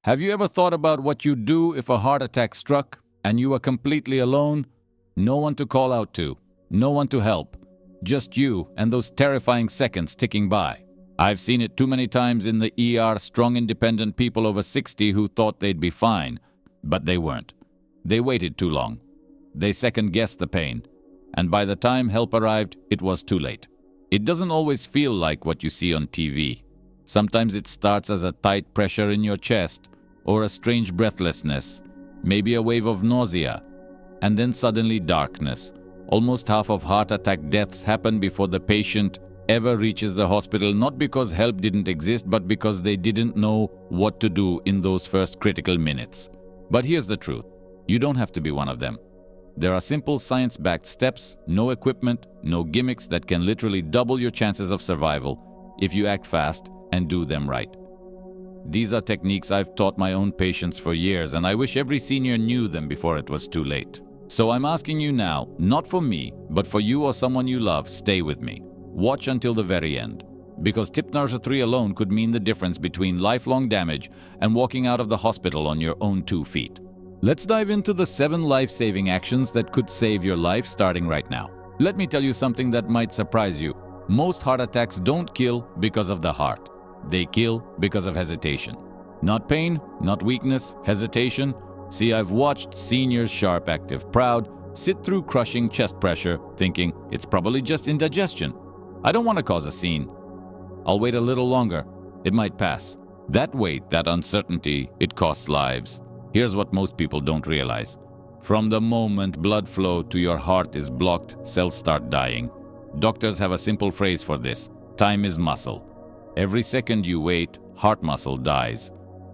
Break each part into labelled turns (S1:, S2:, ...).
S1: Have you ever thought about what you'd do if a heart attack struck and you were completely alone? No one to call out to, no one to help, just you and those terrifying seconds ticking by. I've seen it too many times in the ER, strong independent people over 60 who thought they'd be fine, but they weren't. They waited too long. They second-guessed the pain, and by the time help arrived, it was too late. It doesn't always feel like what you see on TV. Sometimes it starts as a tight pressure in your chest, or a strange breathlessness, maybe a wave of nausea, and then suddenly darkness. Almost half of heart attack deaths happen before the patient ever reaches the hospital, not because help didn't exist, but because they didn't know what to do in those first critical minutes. But here's the truth. You don't have to be one of them. There are simple science-backed steps, no equipment, no gimmicks that can literally double your chances of survival if you act fast and do them right. These are techniques I've taught my own patients for years, and I wish every senior knew them before it was too late. So I'm asking you now, not for me, but for you or someone you love, stay with me. Watch until the very end. Because tip number 3 alone could mean the difference between lifelong damage and walking out of the hospital on your own 2 feet. Let's dive into the 7 life-saving actions that could save your life starting right now. Let me tell you something that might surprise you. Most heart attacks don't kill because of the heart. They kill because of hesitation. Not pain, not weakness, hesitation. See, I've watched seniors, sharp, active, proud, sit through crushing chest pressure thinking it's probably just indigestion. I don't want to cause a scene. I'll wait a little longer. It might pass. That wait, that uncertainty, it costs lives. Here's what most people don't realize. From the moment blood flow to your heart is blocked, cells start dying. Doctors have a simple phrase for this. Time is muscle. Every second you wait, heart muscle dies.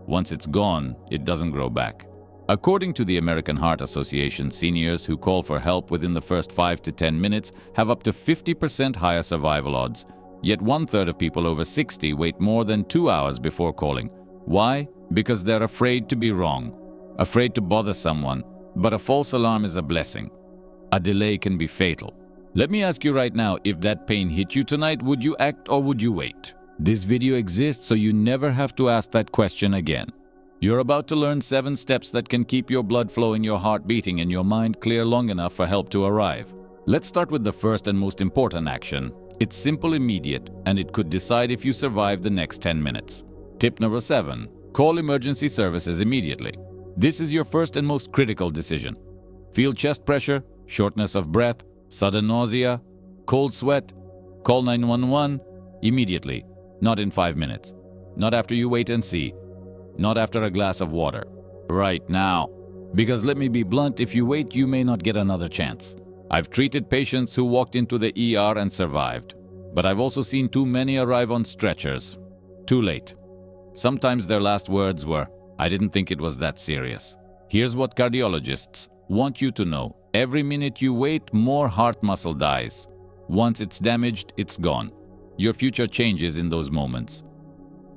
S1: Once it's gone, it doesn't grow back. According to the American Heart Association, seniors who call for help within the first 5 to 10 minutes have up to 50% higher survival odds. Yet 1/3 of people over 60 wait more than 2 hours before calling. Why? Because they're afraid to be wrong, afraid to bother someone. But a false alarm is a blessing. A delay can be fatal. Let me ask you right now, if that pain hit you tonight, would you act or would you wait? This video exists so you never have to ask that question again. You're about to learn 7 steps that can keep your blood flowing, your heart beating, and your mind clear long enough for help to arrive. Let's start with the first and most important action. It's simple, immediate, and it could decide if you survive the next 10 minutes. Tip number 7. Call emergency services immediately. This is your first and most critical decision. Feel chest pressure, shortness of breath, sudden nausea, cold sweat? Call 911 immediately, not in 5 minutes. Not after you wait and see. Not after a glass of water. Right now. Because let me be blunt, if you wait, you may not get another chance. I've treated patients who walked into the ER and survived. But I've also seen too many arrive on stretchers. Too late. Sometimes their last words were, "I didn't think it was that serious." Here's what cardiologists want you to know. Every minute you wait, more heart muscle dies. Once it's damaged, it's gone. Your future changes in those moments.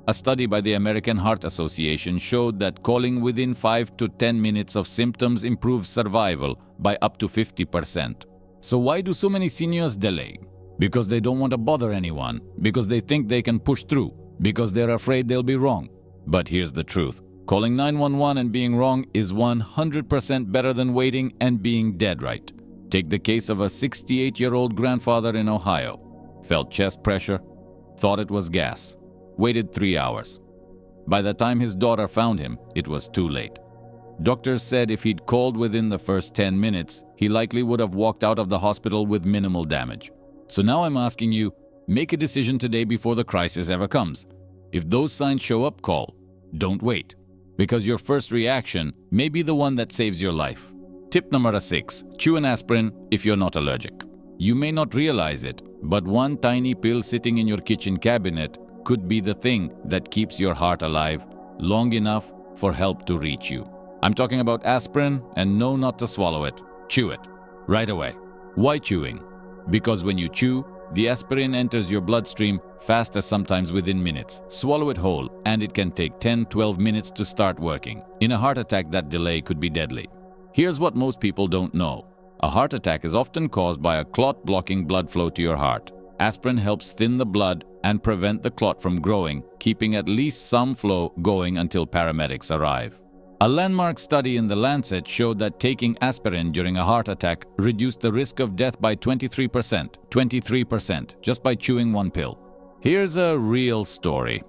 S1: A study by the American Heart Association showed that calling within 5 to 10 minutes of symptoms improves survival by up to 50%. So why do so many seniors delay? Because they don't want to bother anyone, because they think they can push through, because they're afraid they'll be wrong. But here's the truth. Calling 911 and being wrong is 100% better than waiting and being dead right. Take the case of a 68-year-old grandfather in Ohio. Felt chest pressure, thought it was gas. Waited 3 hours. By the time his daughter found him, it was too late. Doctors said if he'd called within the first 10 minutes, he likely would have walked out of the hospital with minimal damage. So now I'm asking you, make a decision today before the crisis ever comes. If those signs show up, call. Don't wait. Because your first reaction may be the one that saves your life. Tip number 6. Chew an aspirin if you're not allergic. You may not realize it, but one tiny pill sitting in your kitchen cabinet could be the thing that keeps your heart alive long enough for help to reach you. I'm talking about aspirin, and no, not to swallow it. Chew it. Right away. Why chewing? Because when you chew, the aspirin enters your bloodstream faster, sometimes within minutes. Swallow it whole, and it can take 10-12 minutes to start working. In a heart attack, that delay could be deadly. Here's what most people don't know. A heart attack is often caused by a clot blocking blood flow to your heart. Aspirin helps thin the blood and prevent the clot from growing, keeping at least some flow going until paramedics arrive. A landmark study in The Lancet showed that taking aspirin during a heart attack reduced the risk of death by 23%. 23% just by chewing one pill. Here's a real story.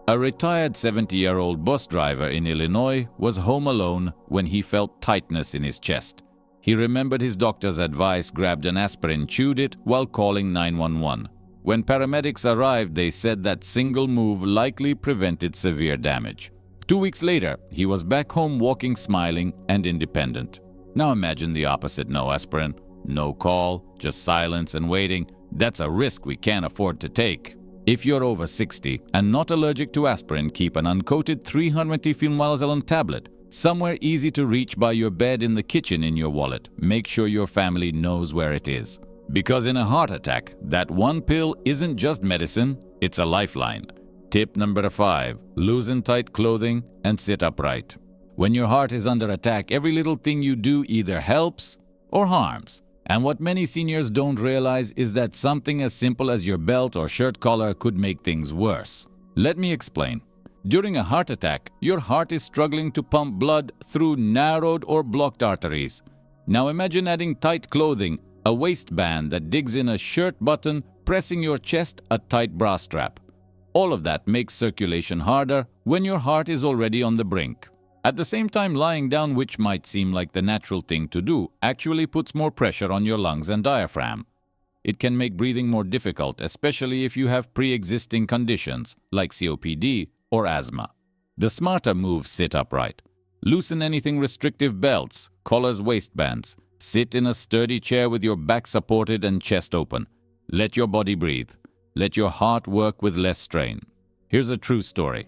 S1: A retired 70-year-old bus driver in Illinois was home alone when he felt tightness in his chest. He remembered his doctor's advice, grabbed an aspirin, chewed it while calling 911. When paramedics arrived, they said that single move likely prevented severe damage. 2 weeks later, he was back home walking, smiling, and independent. Now imagine the opposite. No aspirin, no call, just silence and waiting. That's a risk we can't afford to take. If you're over 60 and not allergic to aspirin, keep an uncoated 320 phenobarbital tablet somewhere easy to reach by your bed, in the kitchen, in your wallet. Make sure your family knows where it is. Because in a heart attack, that one pill isn't just medicine, it's a lifeline. Tip number 5. Loosen tight clothing and sit upright. When your heart is under attack, every little thing you do either helps or harms. And what many seniors don't realize is that something as simple as your belt or shirt collar could make things worse. Let me explain. During a heart attack, your heart is struggling to pump blood through narrowed or blocked arteries. Now imagine adding tight clothing, a waistband that digs in a shirt button, pressing your chest, a tight bra strap. All of that makes circulation harder when your heart is already on the brink. At the same time, lying down, which might seem like the natural thing to do, actually puts more pressure on your lungs and diaphragm. It can make breathing more difficult, especially if you have pre-existing conditions like COPD or asthma. The smarter moves: sit upright. Loosen anything restrictive: belts, collars, waistbands. Sit in a sturdy chair with your back supported and chest open. Let your body breathe. Let your heart work with less strain. Here's a true story.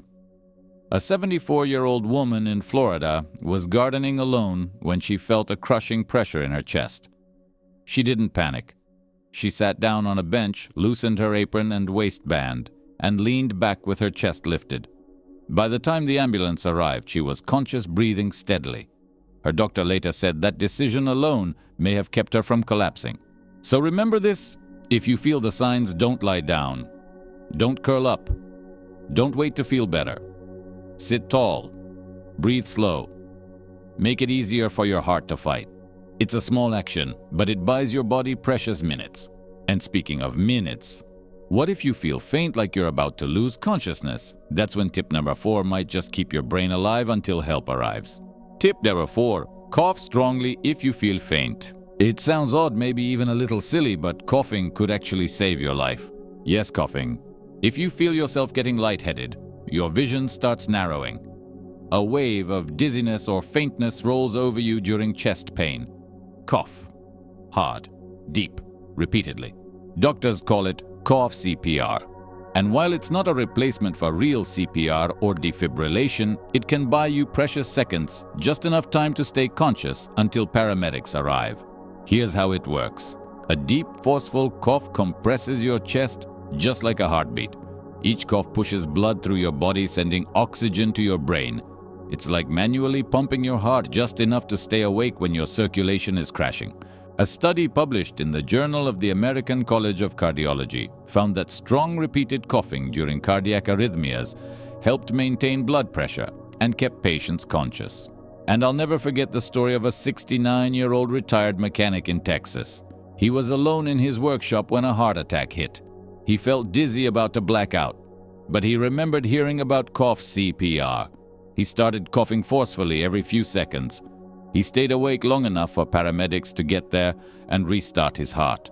S1: A 74-year-old woman in Florida was gardening alone when she felt a crushing pressure in her chest. She didn't panic. She sat down on a bench, loosened her apron and waistband, and leaned back with her chest lifted. By the time the ambulance arrived, she was conscious, breathing steadily. Her doctor later said that decision alone may have kept her from collapsing. So remember this: if you feel the signs, don't lie down. Don't curl up. Don't wait to feel better. Sit tall. Breathe slow. Make it easier for your heart to fight. It's a small action, but it buys your body precious minutes. And speaking of minutes, what if you feel faint, like you're about to lose consciousness? That's when tip number 4 might just keep your brain alive until help arrives. Tip number 4. Cough strongly if you feel faint. It sounds odd, maybe even a little silly, but coughing could actually save your life. Yes, coughing. If you feel yourself getting lightheaded, your vision starts narrowing. A wave of dizziness or faintness rolls over you during chest pain. Cough. Hard. Deep. Repeatedly. Doctors call it cough CPR. And while it's not a replacement for real CPR or defibrillation, it can buy you precious seconds, just enough time to stay conscious until paramedics arrive. Here's how it works. A deep, forceful cough compresses your chest just like a heartbeat. Each cough pushes blood through your body, sending oxygen to your brain. It's like manually pumping your heart just enough to stay awake when your circulation is crashing. A study published in the Journal of the American College of Cardiology found that strong repeated coughing during cardiac arrhythmias helped maintain blood pressure and kept patients conscious. And I'll never forget the story of a 69-year-old retired mechanic in Texas. He was alone in his workshop when a heart attack hit. He felt dizzy, about to black out, but he remembered hearing about cough CPR. He started coughing forcefully every few seconds. He stayed awake long enough for paramedics to get there and restart his heart.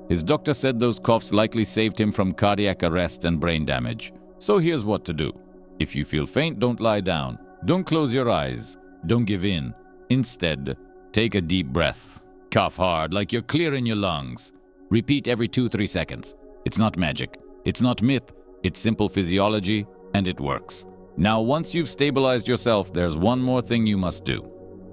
S1: His doctor said those coughs likely saved him from cardiac arrest and brain damage. So here's what to do. If you feel faint, don't lie down. Don't close your eyes. Don't give in. Instead, take a deep breath. Cough hard, like you're clearing your lungs. Repeat every 2-3 seconds. It's not magic. It's not myth. It's simple physiology, and it works. Now, once you've stabilized yourself, there's one more thing you must do.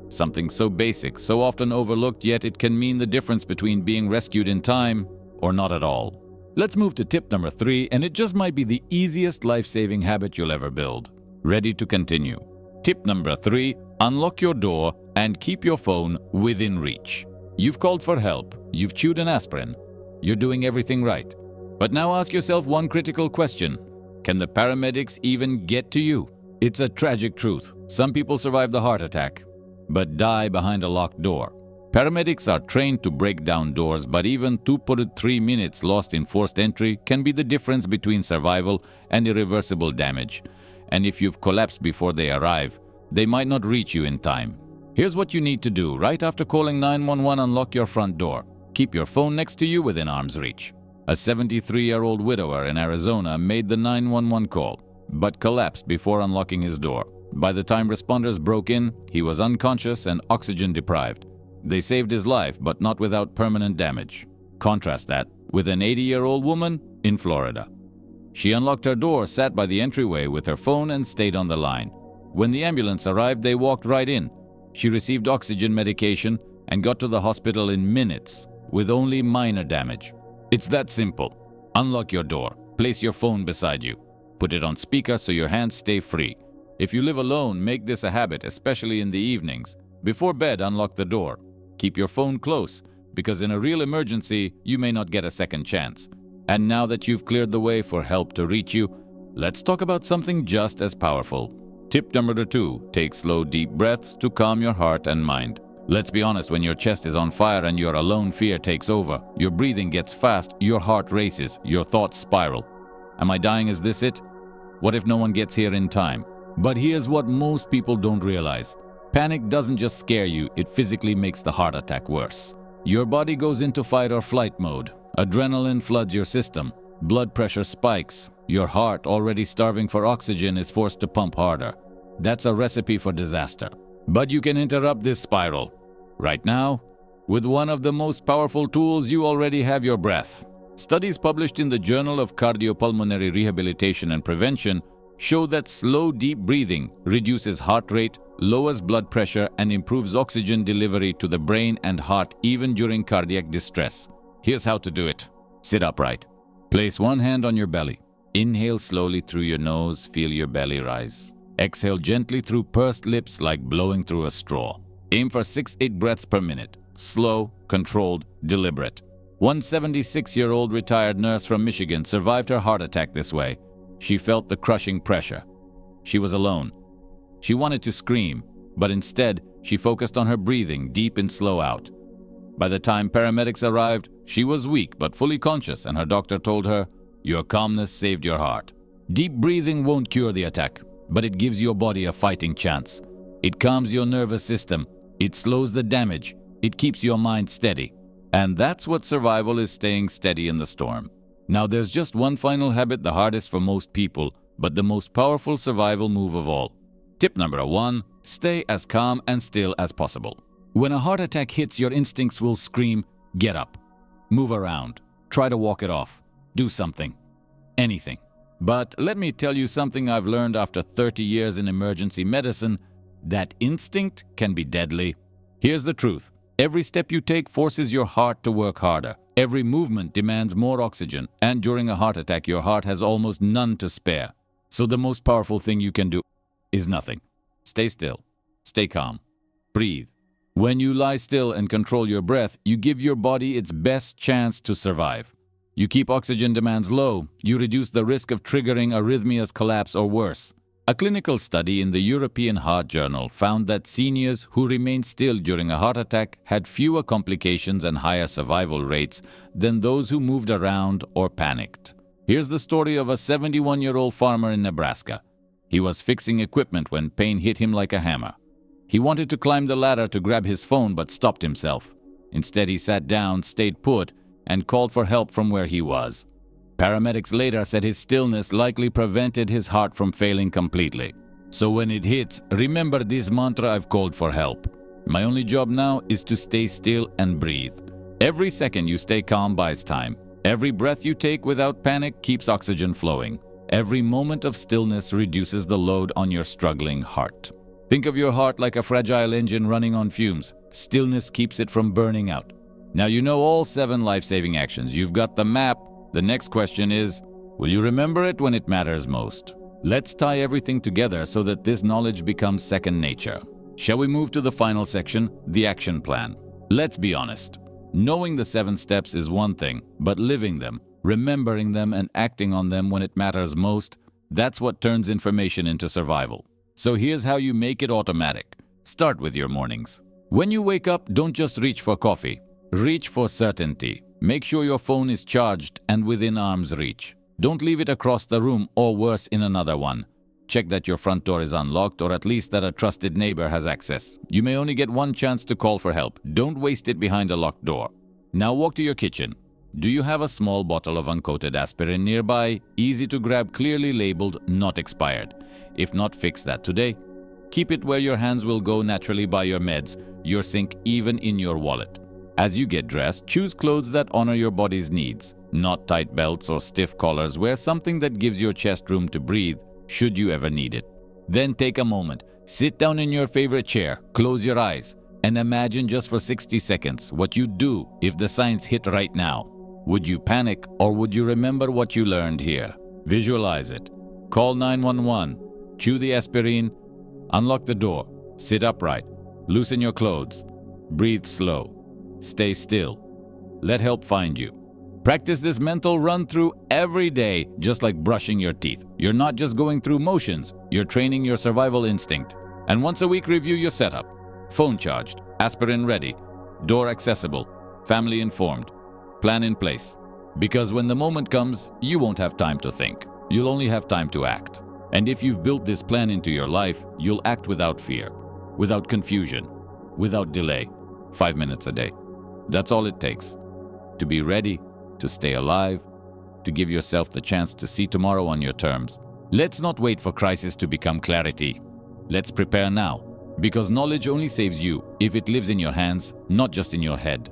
S1: Something so basic, so often overlooked, yet it can mean the difference between being rescued in time or not at all. Let's move to tip number 3, and it just might be the easiest life-saving habit you'll ever build. Ready to continue. Tip number 3, unlock your door and keep your phone within reach. You've called for help. You've chewed an aspirin. You're doing everything right. But now ask yourself one critical question. Can the paramedics even get to you? It's a tragic truth. Some people survive the heart attack, but die behind a locked door. Paramedics are trained to break down doors, but even 2.3 minutes lost in forced entry can be the difference between survival and irreversible damage. And if you've collapsed before they arrive, they might not reach you in time. Here's what you need to do. Right after calling 911, unlock your front door. Keep your phone next to you within arm's reach. A 73-year-old widower in Arizona made the 911 call, but collapsed before unlocking his door. By the time responders broke in, he was unconscious and oxygen deprived. They saved his life, but not without permanent damage. Contrast that with an 80-year-old woman in Florida. She unlocked her door, sat by the entryway with her phone, and stayed on the line. When the ambulance arrived, they walked right in. She received oxygen medication and got to the hospital in minutes with only minor damage. It's that simple. Unlock your door. Place your phone beside you. Put it on speaker so your hands stay free. If you live alone, make this a habit, especially in the evenings. Before bed, unlock the door. Keep your phone close, because in a real emergency, you may not get a second chance. And now that you've cleared the way for help to reach you, let's talk about something just as powerful. Tip number 2, take slow, deep breaths to calm your heart and mind. Let's be honest, when your chest is on fire and you're alone, fear takes over. Your breathing gets fast, your heart races, your thoughts spiral. Am I dying? Is this it? What if no one gets here in time? But here's what most people don't realize. Panic doesn't just scare you, it physically makes the heart attack worse. Your body goes into fight or flight mode. Adrenaline floods your system. Blood pressure spikes. Your heart, already starving for oxygen, is forced to pump harder. That's a recipe for disaster. But you can interrupt this spiral. Right now, with one of the most powerful tools, you already have your breath. Studies published in the Journal of Cardiopulmonary Rehabilitation and Prevention show that slow, deep breathing reduces heart rate, lowers blood pressure, and improves oxygen delivery to the brain and heart even during cardiac distress. Here's how to do it. Sit upright. Place one hand on your belly. Inhale slowly through your nose, feel your belly rise. Exhale gently through pursed lips like blowing through a straw. Aim for 6-8 breaths per minute. Slow, controlled, deliberate. One 76-year-old retired nurse from Michigan survived her heart attack this way. She felt the crushing pressure. She was alone. She wanted to scream, but instead, she focused on her breathing, deep and slow out. By the time paramedics arrived, she was weak but fully conscious, and her doctor told her, "Your calmness saved your heart." Deep breathing won't cure the attack, but it gives your body a fighting chance. It calms your nervous system. It slows the damage. It keeps your mind steady. And that's what survival is, staying steady in the storm. Now there's just one final habit, the hardest for most people, but the most powerful survival move of all. Tip number 1, stay as calm and still as possible. When a heart attack hits, your instincts will scream, get up, move around, try to walk it off, do something, anything. But let me tell you something I've learned after 30 years in emergency medicine, that instinct can be deadly. Here's the truth. Every step you take forces your heart to work harder. Every movement demands more oxygen, and during a heart attack, your heart has almost none to spare. So the most powerful thing you can do is nothing. Stay still. Stay calm. Breathe. When you lie still and control your breath, you give your body its best chance to survive. You keep oxygen demands low, you reduce the risk of triggering arrhythmias, collapse, or worse. A clinical study in the European Heart Journal found that seniors who remained still during a heart attack had fewer complications and higher survival rates than those who moved around or panicked. Here's the story of a 71-year-old farmer in Nebraska. He was fixing equipment when pain hit him like a hammer. He wanted to climb the ladder to grab his phone but stopped himself. Instead, he sat down, stayed put, and called for help from where he was. Paramedics later said his stillness likely prevented his heart from failing completely. So when it hits, remember this mantra: I've called for help. My only job now is to stay still and breathe. Every second you stay calm buys time. Every breath you take without panic keeps oxygen flowing. Every moment of stillness reduces the load on your struggling heart. Think of your heart like a fragile engine running on fumes. Stillness keeps it from burning out. Now you know all 7 life-saving actions. You've got the map. The next question is, will you remember it when it matters most? Let's tie everything together so that this knowledge becomes second nature. Shall we move to the final section, the action plan? Let's be honest. Knowing the 7 steps is one thing, but living them, remembering them and acting on them when it matters most, that's what turns information into survival. So here's how you make it automatic. Start with your mornings. When you wake up, don't just reach for coffee. Reach for certainty. Make sure your phone is charged and within arm's reach. Don't leave it across the room or worse, in another one. Check that your front door is unlocked, or at least that a trusted neighbor has access. You may only get one chance to call for help. Don't waste it behind a locked door. Now walk to your kitchen. Do you have a small bottle of uncoated aspirin nearby? Easy to grab, clearly labeled, not expired. If not, fix that today. Keep it where your hands will go naturally by your meds, your sink, even in your wallet. As you get dressed, choose clothes that honor your body's needs. Not tight belts or stiff collars. Wear something that gives your chest room to breathe, should you ever need it. Then take a moment. Sit down in your favorite chair, close your eyes, and imagine just for 60 seconds what you'd do if the signs hit right now. Would you panic, or would you remember what you learned here? Visualize it. Call 911. Chew the aspirin. Unlock the door. Sit upright. Loosen your clothes. Breathe slow. Stay still. Let help find you. Practice this mental run-through every day, just like brushing your teeth. You're not just going through motions, you're training your survival instinct. And once a week, review your setup. Phone charged, aspirin ready, door accessible, family informed, plan in place. Because when the moment comes, you won't have time to think. You'll only have time to act. And if you've built this plan into your life, you'll act without fear, without confusion, without delay. 5 minutes a day. That's all it takes. To be ready, to stay alive, to give yourself the chance to see tomorrow on your terms. Let's not wait for crisis to become clarity. Let's prepare now, because knowledge only saves you if it lives in your hands, not just in your head.